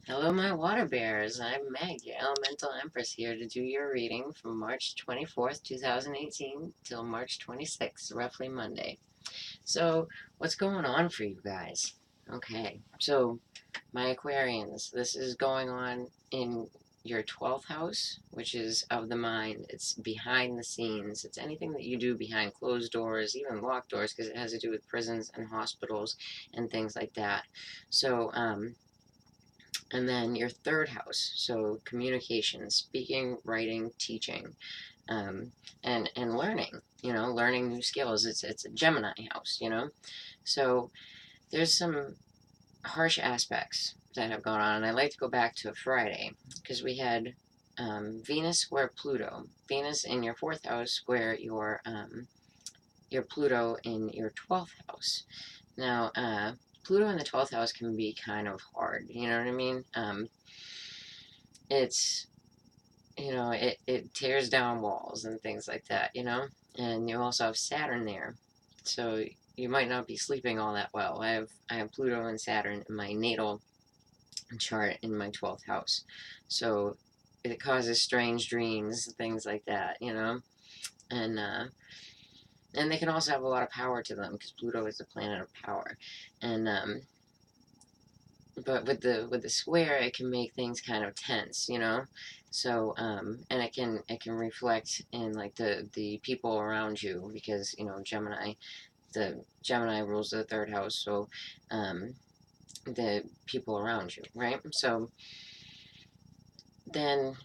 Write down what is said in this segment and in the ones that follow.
Hello, my water bears. I'm Meg, your elemental empress, here to do your reading from March 24th, 2018 till March 26th, roughly Monday. So, what's going on for you guys? Okay, so my Aquarians, this is going on in your 12th house, which is of the mind. It's behind the scenes. It's anything that you do behind closed doors, even locked doors, because it has to do with prisons and hospitals and things like that. So, and then your third house, so communication, speaking, writing, teaching, um, and learning. Learning new skills. It's a Gemini house. So there's some harsh aspects that have gone on, and I like to go back to Friday because we had Venus square Pluto. Venus in your fourth house square your Pluto in your 12th house. Now, Pluto in the 12th house can be kind of hard. You know what I mean? It's it tears down walls and things like that. And you also have Saturn there, so you might not be sleeping all that well. I have Pluto and Saturn in my natal chart in my 12th house, so it causes strange dreams, things like that. And and they can also have a lot of power to them because Pluto is the planet of power, and but with the square, it can make things kind of tense. So and it can reflect in like the people around you because the Gemini rules the third house, so um the people around you, right? So then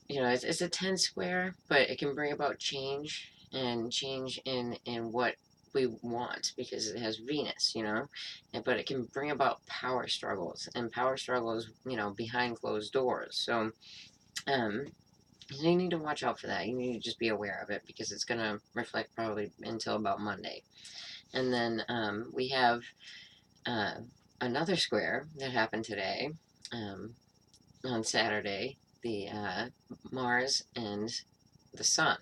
it's a 10 square, but it can bring about change and change in what we want because it has Venus. But it can bring about power struggles and power struggles, behind closed doors. So um you need to watch out for that. You need to just be aware of it because it's going to reflect probably until about Monday. And then we have uh, another square that happened today, um, on Saturday, the Mars and the Sun.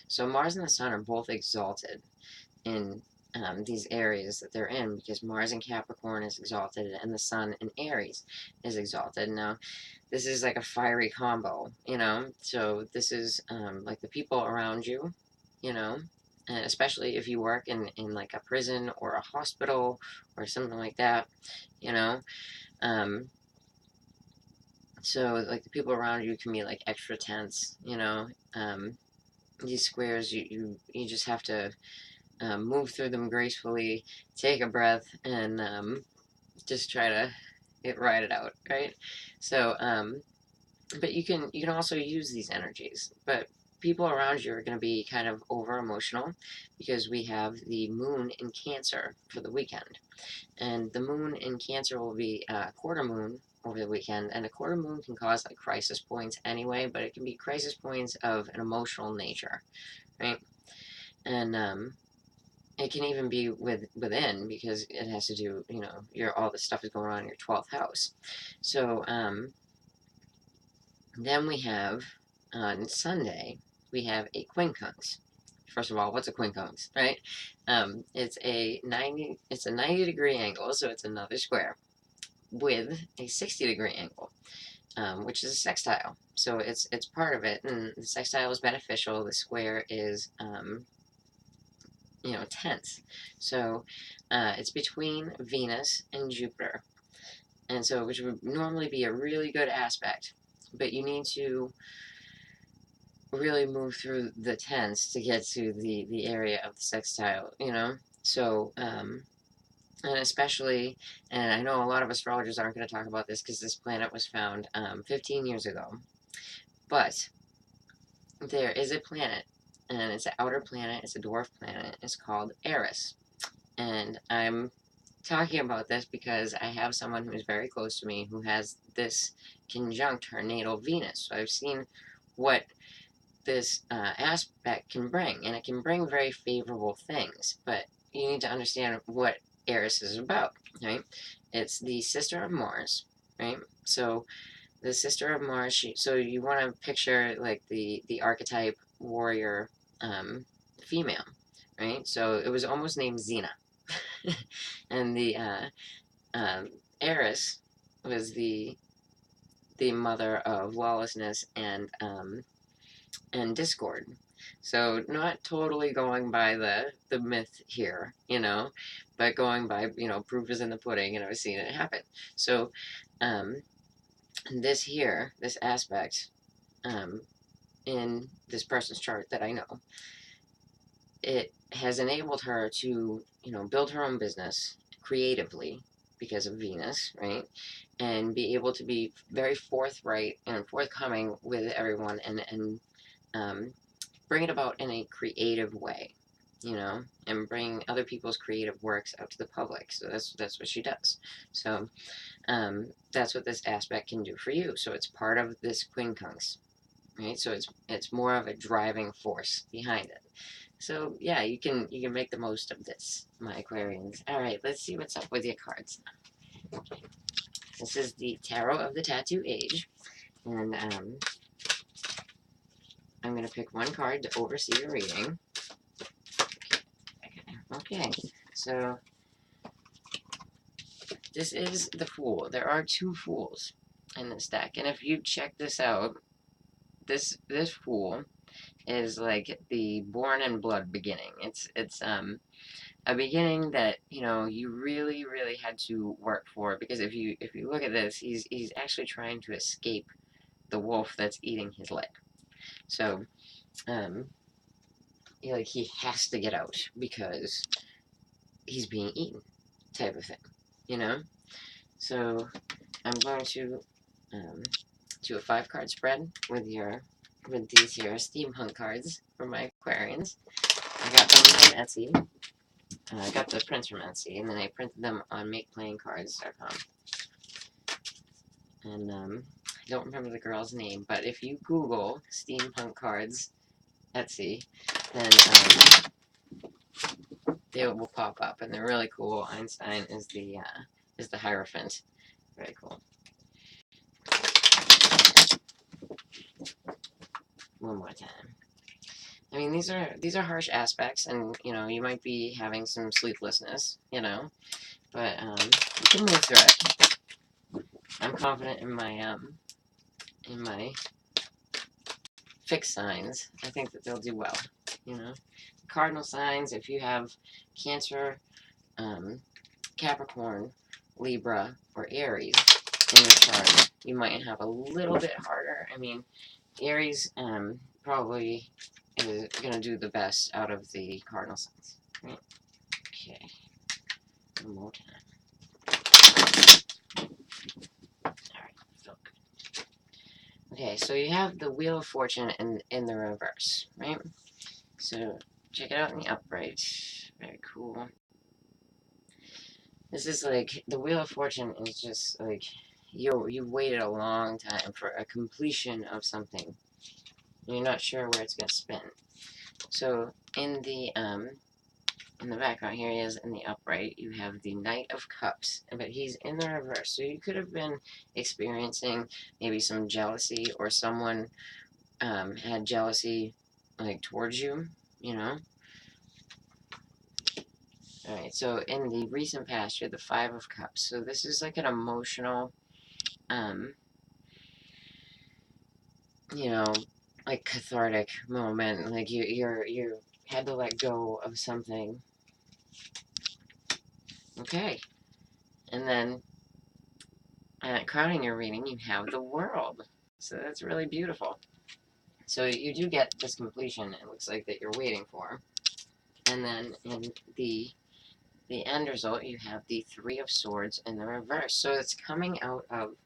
So Mars and the Sun are both exalted in these areas that they're in because Mars in Capricorn is exalted and the Sun in Aries is exalted. Now, this is like a fiery combo. So this is like the people around you know, and especially if you work in like a prison or a hospital or something like that, you know. Um, so like the people around you can be like extra tense. These squares, you just have to move through them gracefully, take a breath, and just try to ride it out, right? So, but you can also use these energies, but people around you are going to be kind of over emotional because we have the moon in Cancer for the weekend. And the moon in Cancer will be a quarter moon over the weekend, and a quarter moon can cause like crisis points anyway, but it can be crisis points of an emotional nature, right? And it can even be within because it has to do, your all this stuff is going on in your 12th house. So then we have on Sunday we have a quincunx. First of all, what's a quincunx, right? It's a 90 degree angle, so it's another square with a 60-degree angle, which is a sextile. So it's part of it, and the sextile is beneficial. The square is tense. So it's between Venus and Jupiter, and so which would normally be a really good aspect, but you need to really move through the tense to get to the area of the sextile. So and especially, and I know a lot of astrologers aren't going to talk about this because this planet was found 15 years ago, but there is a planet, and it's an outer planet, it's a dwarf planet, it's called Eris. And I'm talking about this because I have someone who is very close to me who has this conjunct her natal Venus. So I've seen what this aspect can bring, and it can bring very favorable things, but you need to understand what Eris is about, right? It's the sister of Mars, right? So the sister of Mars, so you want to picture like the archetype warrior female, right? So it was almost named Xena. And the um, Eris was the the mother of lawlessness and discord. So not totally going by the myth here, but going by, proof is in the pudding, and I've seen it happen. So this aspect, in this person's chart that I know, it has enabled her to, build her own business creatively because of Venus, right? And be able to be very forthright and forthcoming with everyone, and bring it about in a creative way, and bring other people's creative works out to the public. So that's what she does. So that's what this aspect can do for you. So it's part of this quincunx, right? So it's more of a driving force behind it. So yeah, you can make the most of this, my Aquarians. All right, let's see what's up with your cards. This is the Tarot of the Tattoo Age, and I'm going to pick one card to oversee your reading. Okay, so this is the Fool. There are two Fools in this deck, and if you check this out, this Fool is like the born in blood beginning. It's a beginning that you really had to work for, because if you look at this, he's actually trying to escape the wolf that's eating his leg. So he has to get out because he's being eaten, type of thing, So I'm going to do a 5-card spread with these here steampunk cards for my Aquarians. I got them from Etsy. I got the prints from Etsy, and then I printed them on MakePlayingCards.com. And I don't remember the girl's name, but if you Google steampunk cards Etsy, then they will pop up, and they're really cool. Einstein is the Hierophant. Very cool. One more time. I mean, these are harsh aspects, and you might be having some sleeplessness, but you can move through it. I'm confident in my fixed signs. I think that they'll do well. Cardinal signs. If you have Cancer, Capricorn, Libra, or Aries in your chart, you might have a little bit harder. I mean, Aries probably is going to do the best out of the cardinal signs. Right? Okay. One more time. Alright, feel good. Okay, so you have the Wheel of Fortune in the reverse, right? So check it out in the upright. Very cool. This is like, the Wheel of Fortune is just like, you waited a long time for a completion of something. You're not sure where it's going to spin. So in the background here, he is in the upright, you have the Knight of Cups, but he's in the reverse. So you could have been experiencing maybe some jealousy, or someone had jealousy towards you, Alright, so in the recent past, you're the 5 of Cups. So this is like an emotional, cathartic moment. Like you had to let go of something. Okay. And then crowning your reading, you have the World. So that's really beautiful. So you do get this completion, it looks like, that you're waiting for. And then in the end result, you have the 3 of Swords in the reverse. So it's coming out of,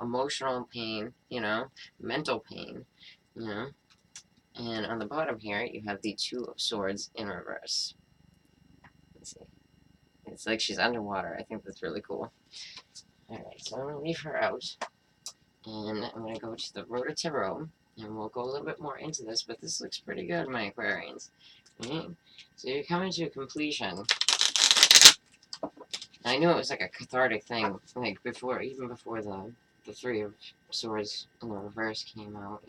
emotional pain, mental pain, And on the bottom here, you have the 2 of Swords in reverse. Let's see. It's like she's underwater. I think that's really cool. Alright, so I'm going to leave her out. And I'm going to go to the Rota Tarot. And we'll go a little bit more into this, but this looks pretty good, my Aquarians. Right? So you're coming to a completion. I knew it was like a cathartic thing, even before the 3 of Swords in the reverse came out,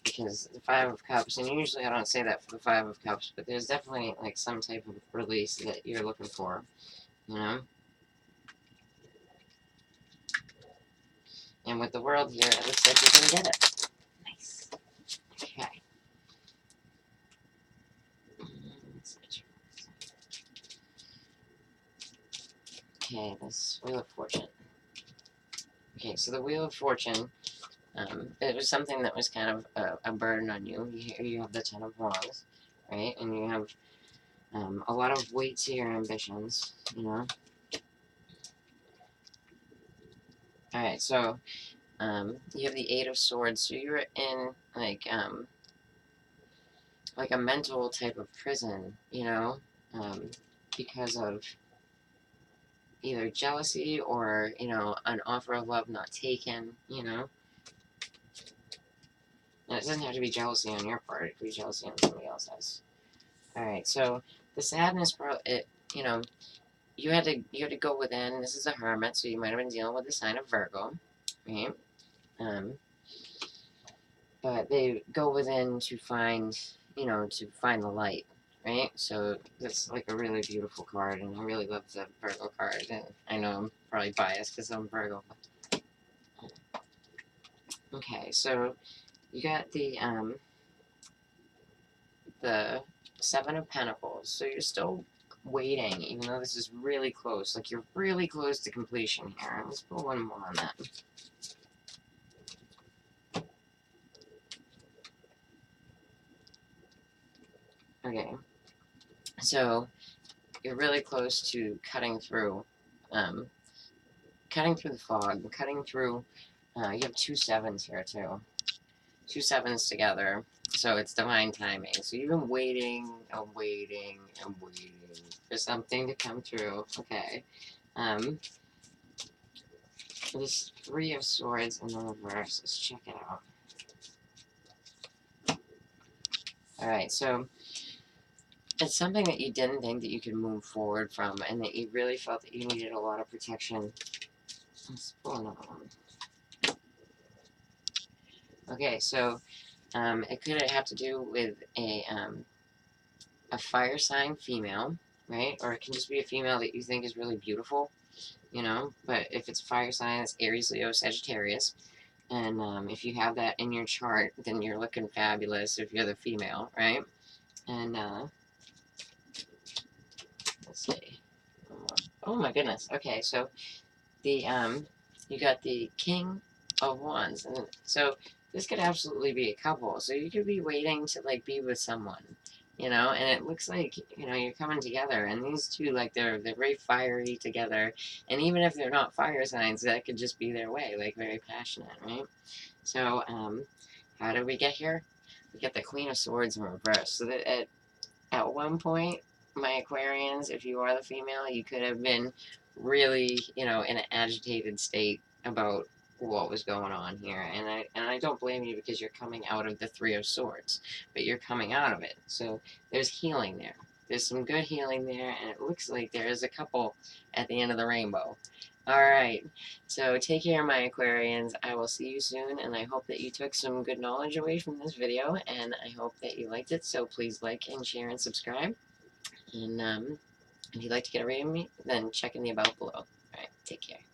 Because the 5 of Cups, and usually I don't say that for the 5 of Cups, but there's definitely some type of release that you're looking for, And with the world here, it looks like you're going to get it. Nice. Okay. Okay, this Wheel of Fortune. Okay, so the Wheel of Fortune, it was something that was kind of a burden on you. Here you have the Ten of Wands, right? And you have a lot of weight to your ambitions, you know? Alright, so you have the Eight of Swords, so you're in, like a mental type of prison, you know? Because of either jealousy or, you know, an offer of love not taken, you know? And it doesn't have to be jealousy on your part, it could be jealousy on somebody else's. Alright, so the sadness, you know, you had to go within. This is a hermit, so you might have been dealing with the sign of Virgo, right? But they go within to find, you know, to find the light, right? So that's like a really beautiful card, and I really love the Virgo card. And I know I'm probably biased because I'm Virgo. Okay, so you got the Seven of Pentacles. So you're still waiting, even though this is really close. Like, you're really close to completion here. Let's put one more on that. Okay. So you're really close to cutting through the fog, cutting through, you have two sevens here too. Two sevens together, so it's divine timing. So you've been waiting and waiting and waiting for something to come through. Okay. This Three of Swords in the reverse. Let's check it out. Alright, so it's something that you didn't think that you could move forward from, and that you really felt that you needed a lot of protection. Let's pull another one. Okay, so it could have to do with a fire sign female, right? Or it can just be a female that you think is really beautiful, you know? But if it's fire sign, it's Aries, Leo, Sagittarius. And if you have that in your chart, then you're looking fabulous if you're the female, right? And let's see. Oh my goodness. Okay, so the you got the King of Wands, and so this could absolutely be a couple. So you could be waiting to like be with someone, you know, and it looks like, you know, you're coming together, and these two, like, they're very fiery together, and even if they're not fire signs, that could just be their way, like very passionate, right? So how did we get here? We get the Queen of Swords in reverse. So that at one point, my Aquarians, if you are the female, you could have been really, you know, in an agitated state about what was going on here. And I don't blame you, because you're coming out of the Three of Swords, but you're coming out of it. So there's healing there. There's some good healing there, and it looks like there is a couple at the end of the rainbow. Alright, so take care, my Aquarians. I will see you soon, and I hope that you took some good knowledge away from this video, and I hope that you liked it. So please like and share and subscribe. And if you'd like to get a reading of me, then check in the about below. Alright, take care.